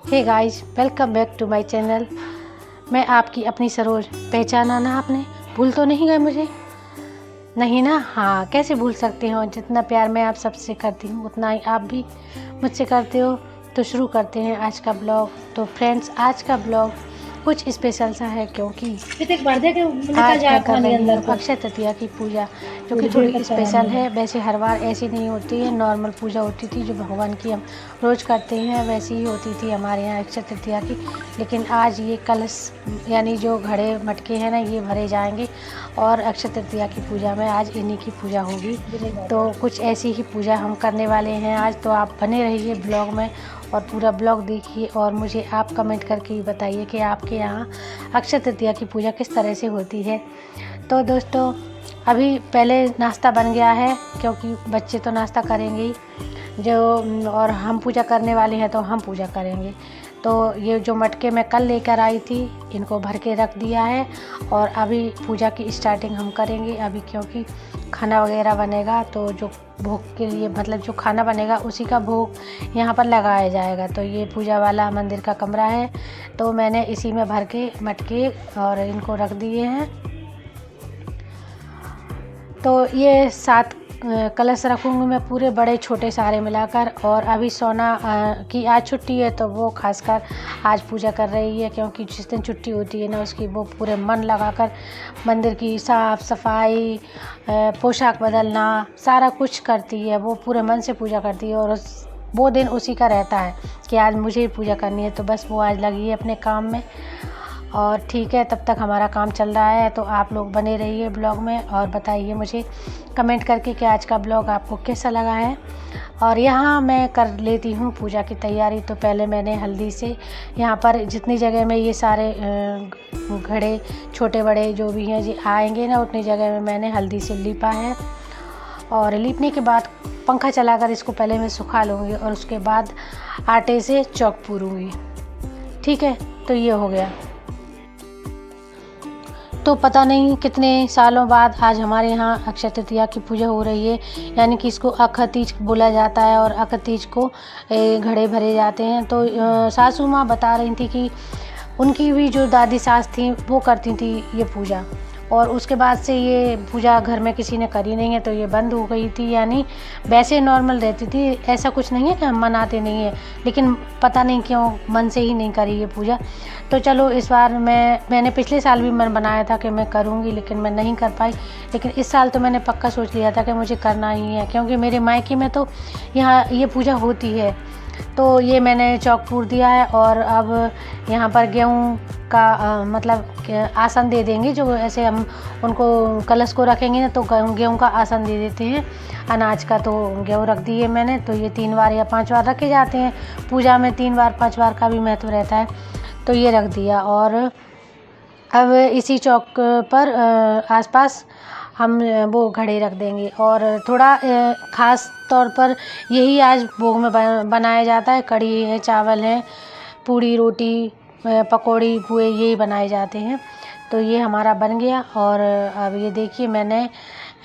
Hey guys, welcome back to my channel. मैं आपकी अपनी सरोज। पहचाना ना आपने? भूल तो नहीं गए मुझे? नहीं ना? हाँ, कैसे भूल सकते हो। जितना प्यार मैं आप सबसे करती हूँ उतना ही आप भी मुझसे करते हो। तो शुरू करते हैं आज का ब्लॉग। तो फ्रेंड्स, आज का ब्लॉग कुछ स्पेशल सा है क्योंकि आज मैं कर रही हूँ अक्षय तृतीया की पूजा, जो कि थोड़ी स्पेशल है। वैसे हर बार ऐसी नहीं होती है, नॉर्मल पूजा होती थी जो भगवान की हम रोज़ करते हैं, वैसी ही होती थी हमारे यहाँ अक्षय तृतीया की। लेकिन आज ये कलश यानी जो घड़े मटके हैं ना, ये भरे जाएंगे और अक्षय तृतीया की पूजा में आज इन्हीं की पूजा होगी। तो कुछ ऐसी ही पूजा हम करने वाले हैं आज। तो आप बने रहिए ब्लॉग में और पूरा ब्लॉग देखिए और मुझे आप कमेंट करके बताइए कि आपके यहाँ अक्षय तृतीया की पूजा किस तरह से होती है। तो दोस्तों, अभी पहले नाश्ता बन गया है क्योंकि बच्चे तो नाश्ता करेंगे ही जो, और हम पूजा करने वाले हैं तो हम पूजा करेंगे। तो ये जो मटके मैं कल लेकर आई थी, इनको भर के रख दिया है और अभी पूजा की स्टार्टिंग हम करेंगे अभी, क्योंकि खाना वगैरह बनेगा। तो जो भोग के लिए मतलब जो खाना बनेगा उसी का भोग यहाँ पर लगाया जाएगा। तो ये पूजा वाला मंदिर का कमरा है, तो मैंने इसी में भर के मटके और इनको रख दिए हैं। तो ये 7 कलश रखूँगी मैं, पूरे बड़े छोटे सारे मिलाकर। और अभी सोना की आज छुट्टी है तो वो खासकर आज पूजा कर रही है, क्योंकि जिस दिन छुट्टी होती है ना उसकी वो पूरे मन लगाकर मंदिर की साफ़ सफाई, पोशाक बदलना, सारा कुछ करती है। वो पूरे मन से पूजा करती है और वो दिन उसी का रहता है कि आज मुझे ही पूजा करनी है। तो बस वो आज लगी है अपने काम में। और ठीक है, तब तक हमारा काम चल रहा है। तो आप लोग बने रहिए ब्लॉग में और बताइए मुझे कमेंट करके कि आज का ब्लॉग आपको कैसा लगा है। और यहाँ मैं कर लेती हूँ पूजा की तैयारी। तो पहले मैंने हल्दी से यहाँ पर जितनी जगह में ये सारे घड़े छोटे बड़े जो भी हैं जी आएंगे ना, उतनी जगह में मैंने हल्दी से लीपा है। और लीपने के बाद पंखा चलाकर इसको पहले मैं सुखा लूँगी और उसके बाद आटे से चौक पूरूँगी। ठीक है, तो ये हो गया। तो पता नहीं कितने सालों बाद आज हमारे यहाँ अक्षय तृतीया की पूजा हो रही है, यानी कि इसको अक्षय तीज बोला जाता है और अक्षय तीज को घड़े भरे जाते हैं। तो सासू माँ बता रही थी कि उनकी भी जो दादी सास थी वो करती थी ये पूजा, और उसके बाद से ये पूजा घर में किसी ने करी नहीं है तो ये बंद हो गई थी। यानी वैसे नॉर्मल रहती थी, ऐसा कुछ नहीं है कि हम मनाते नहीं है, लेकिन पता नहीं क्यों मन से ही नहीं करी ये पूजा। तो चलो इस बार मैंने पिछले साल भी मन बनाया था कि मैं करूँगी, लेकिन मैं नहीं कर पाई। लेकिन इस साल तो मैंने पक्का सोच लिया था कि मुझे करना ही है, क्योंकि मेरे मायके में तो यहाँ ये पूजा होती है। तो ये मैंने चौक पूर दिया है और अब यहाँ पर गेहूँ का मतलब आसन दे देंगे। जो ऐसे हम उनको कलश को रखेंगे ना, तो गेहूँ का आसन दे देते हैं अनाज का। तो गेहूँ रख दिए मैंने। तो ये 3 बार या 5 बार रखे जाते हैं पूजा में, 3 बार 5 बार का भी महत्व रहता है। तो ये रख दिया और अब इसी चौक पर आसपास हम वो घड़े रख देंगे। और थोड़ा ख़ास तौर पर यही आज भोग में बनाया जाता है। कढ़ी है, चावल है, पूड़ी रोटी, पकौड़ी पुए, यही बनाए जाते हैं। तो ये हमारा बन गया और अब ये देखिए मैंने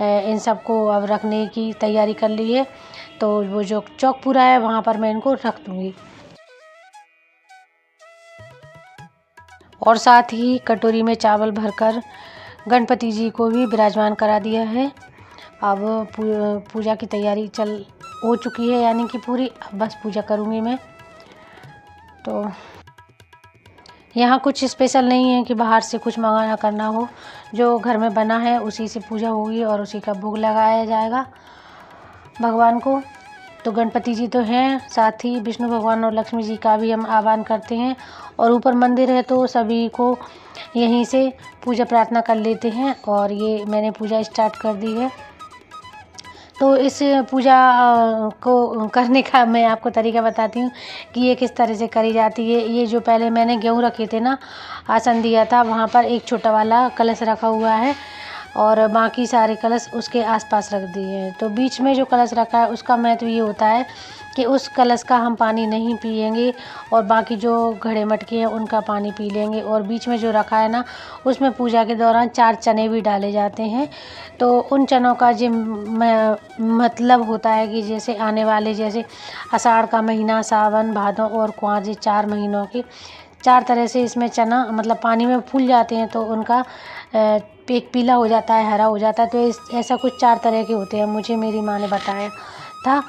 इन सबको अब रखने की तैयारी कर ली है। तो वो जो चौक पूरा है वहाँ पर मैं इनको रख दूँगी। और साथ ही कटोरी में चावल भरकर गणपति जी को भी विराजमान करा दिया है। अब पूजा की तैयारी हो चुकी है, यानी कि पूरी। अब बस पूजा करूँगी मैं। तो यहाँ कुछ स्पेशल नहीं है कि बाहर से कुछ मंगाना करना हो, जो घर में बना है उसी से पूजा होगी और उसी का भोग लगाया जाएगा भगवान को। तो गणपति जी तो हैं, साथ ही विष्णु भगवान और लक्ष्मी जी का भी हम आह्वान करते हैं। और ऊपर मंदिर है तो सभी को यहीं से पूजा प्रार्थना कर लेते हैं। और ये मैंने पूजा स्टार्ट कर दी है। तो इस पूजा को करने का मैं आपको तरीका बताती हूँ कि ये किस तरह से करी जाती है। ये जो पहले मैंने गेहूँ रखे थे ना, आसन दिया था, वहाँ पर एक छोटा वाला कलश रखा हुआ है और बाकी सारे कलश उसके आसपास रख दिए हैं। तो बीच में जो कलश रखा है उसका महत्व ये होता है कि उस कलश का हम पानी नहीं पिएंगे और बाकी जो घड़े मटके हैं उनका पानी पी लेंगे। और बीच में जो रखा है ना, उसमें पूजा के दौरान 4 चने भी डाले जाते हैं। तो उन चनों का जो मतलब होता है कि जैसे आने वाले जैसे आषाढ़ का महीना, सावन, भादों और कुंवार, 4 महीनों के 4 तरह से इसमें चना मतलब पानी में फूल जाते हैं, तो उनका एक पीला हो जाता है, हरा हो जाता है। तो ऐसा कुछ 4 तरह के होते हैं, मुझे मेरी माँ ने बताया था।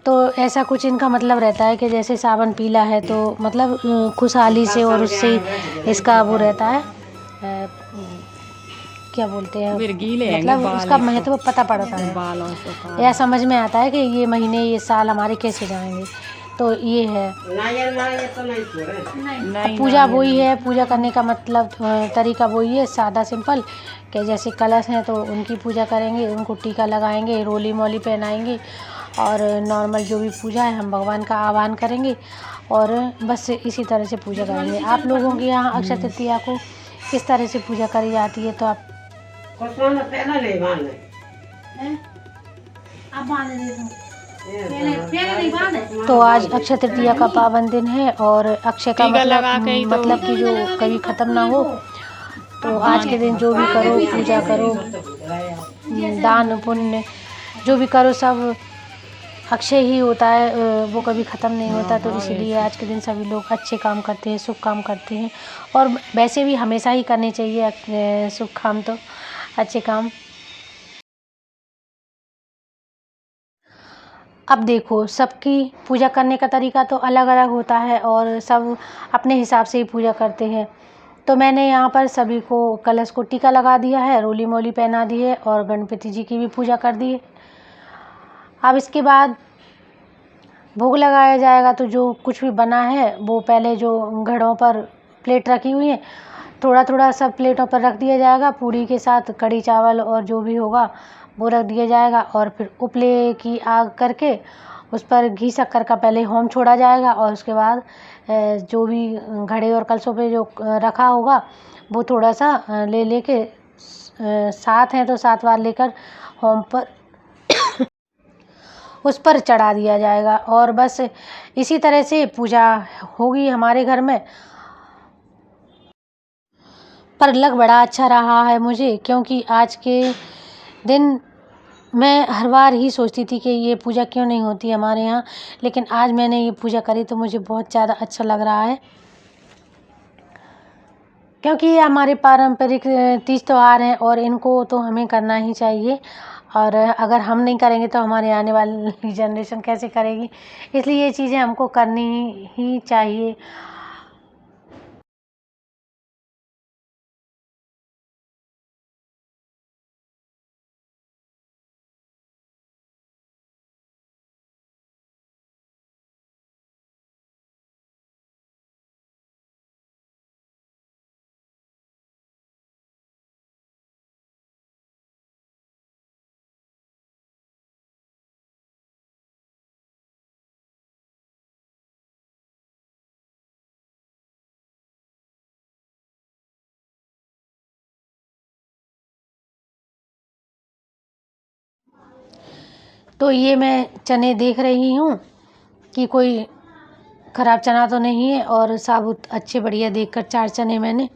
तो ऐसा कुछ इनका मतलब रहता है कि जैसे सावन पीला है तो मतलब खुशहाली से, और उससे इसका वो रहता है क्या बोलते हैं, मतलब उसका महत्व पता पड़ता है, या समझ में आता है कि ये महीने, ये साल हमारे कैसे जाएंगे। तो ये है। पूजा वही है, पूजा करने का मतलब तरीका वही है, सादा सिंपल, कि जैसे कलश हैं तो उनकी पूजा करेंगे, उनको टीका लगाएंगे, रोली मोली पहनाएंगे, और नॉर्मल जो भी पूजा है हम भगवान का आह्वान करेंगे, और बस इसी तरह से पूजा करेंगे। आप लोगों के यहाँ अक्षय तृतीया को किस तरह से पूजा करी जाती है? तो आप तो आज अक्षय तृतीया का पावन दिन है, और अक्षय का मतलब कि जो कभी ख़त्म ना हो। तो आज के दिन जो भी करो, पूजा करो, दान पुण्य जो भी करो, सब अक्षय ही होता है, वो कभी ख़त्म नहीं होता। तो इसीलिए आज के दिन सभी लोग अच्छे काम करते हैं, शुभ काम करते हैं, और वैसे भी हमेशा ही करने चाहिए शुभ काम, तो अच्छे काम। अब देखो, सबकी पूजा करने का तरीका तो अलग अलग होता है, और सब अपने हिसाब से ही पूजा करते हैं। तो मैंने यहाँ पर सभी को कलश को टीका लगा दिया है, रोली मोली पहना दी है, और गणपति जी की भी पूजा कर दी है। अब इसके बाद भोग लगाया जाएगा। तो जो कुछ भी बना है वो पहले जो घड़ों पर प्लेट रखी हुई है, थोड़ा थोड़ा सब प्लेटों पर रख दिया जाएगा, पूड़ी के साथ कढ़ी चावल और जो भी होगा वो रख दिया जाएगा। और फिर उपले की आग करके उस पर घी शक्कर का पहले होम छोड़ा जाएगा, और उसके बाद जो भी घड़े और कलशों पे जो रखा होगा वो थोड़ा सा ले लेके 7 हैं तो 7 बार लेकर होम पर उस पर चढ़ा दिया जाएगा। और बस इसी तरह से पूजा होगी हमारे घर में। पर लग बड़ा अच्छा रहा है मुझे, क्योंकि आज के दिन मैं हर बार ही सोचती थी कि ये पूजा क्यों नहीं होती हमारे यहाँ, लेकिन आज मैंने ये पूजा करी तो मुझे बहुत ज़्यादा अच्छा लग रहा है, क्योंकि ये हमारे पारंपरिक तीज त्यौहार हैं, और इनको तो हमें करना ही चाहिए। और अगर हम नहीं करेंगे तो हमारे आने वाली जनरेशन कैसे करेगी, इसलिए ये चीज़ें हमको करनी ही चाहिए। तो ये मैं चने देख रही हूँ कि कोई ख़राब चना तो नहीं है, और साबुत अच्छे बढ़िया देखकर 4 चने मैंने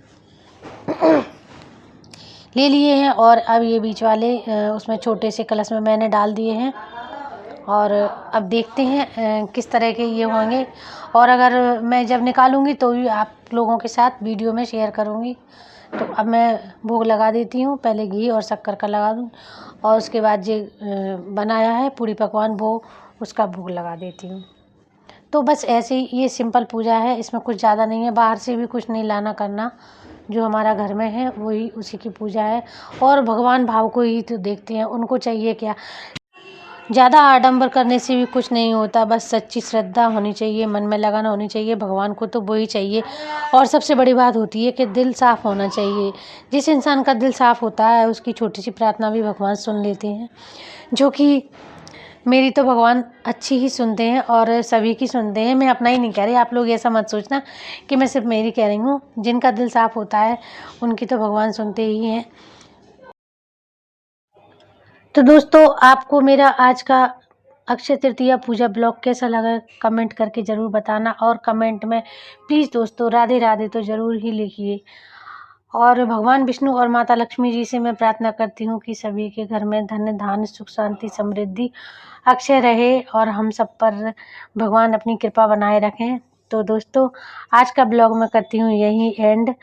ले लिए हैं। और अब ये बीच वाले उसमें छोटे से कलश में मैंने डाल दिए हैं, और अब देखते हैं किस तरह के ये होंगे। और अगर मैं जब निकालूंगी तो भी आप लोगों के साथ वीडियो में शेयर करूंगी। तो अब मैं भोग लगा देती हूँ, पहले घी और शक्कर का लगा दूँ, और उसके बाद जो बनाया है पूड़ी पकवान वो उसका भोग लगा देती हूँ। तो बस ऐसे ही ये सिंपल पूजा है, इसमें कुछ ज़्यादा नहीं है, बाहर से भी कुछ नहीं लाना करना, जो हमारा घर में है वही उसी की पूजा है। और भगवान भाव को ही तो देखते हैं, उनको चाहिए क्या, ज़्यादा आडंबर करने से भी कुछ नहीं होता, बस सच्ची श्रद्धा होनी चाहिए, मन में लगन होनी चाहिए, भगवान को तो वही चाहिए। और सबसे बड़ी बात होती है कि दिल साफ़ होना चाहिए। जिस इंसान का दिल साफ़ होता है उसकी छोटी सी प्रार्थना भी भगवान सुन लेते हैं, जो कि मेरी तो भगवान अच्छी ही सुनते हैं और सभी की सुनते हैं। मैं अपना ही नहीं कह रही, आप लोग ऐसा मत सोचना कि मैं सिर्फ मेरी कह रही हूँ। जिनका दिल साफ़ होता है उनकी तो भगवान सुनते ही हैं। तो दोस्तों, आपको मेरा आज का अक्षय तृतीया पूजा ब्लॉग कैसा लगा कमेंट करके ज़रूर बताना, और कमेंट में प्लीज़ दोस्तों राधे राधे तो ज़रूर ही लिखिए। और भगवान विष्णु और माता लक्ष्मी जी से मैं प्रार्थना करती हूँ कि सभी के घर में धन धान्य सुख शांति समृद्धि अक्षय रहे और हम सब पर भगवान अपनी कृपा बनाए रखें। तो दोस्तों आज का ब्लॉग मैं करती हूँ यही एंड।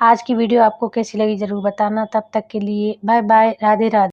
आज की वीडियो आपको कैसी लगी ज़रूर बताना। तब तक के लिए बाय बाय, राधे राधे।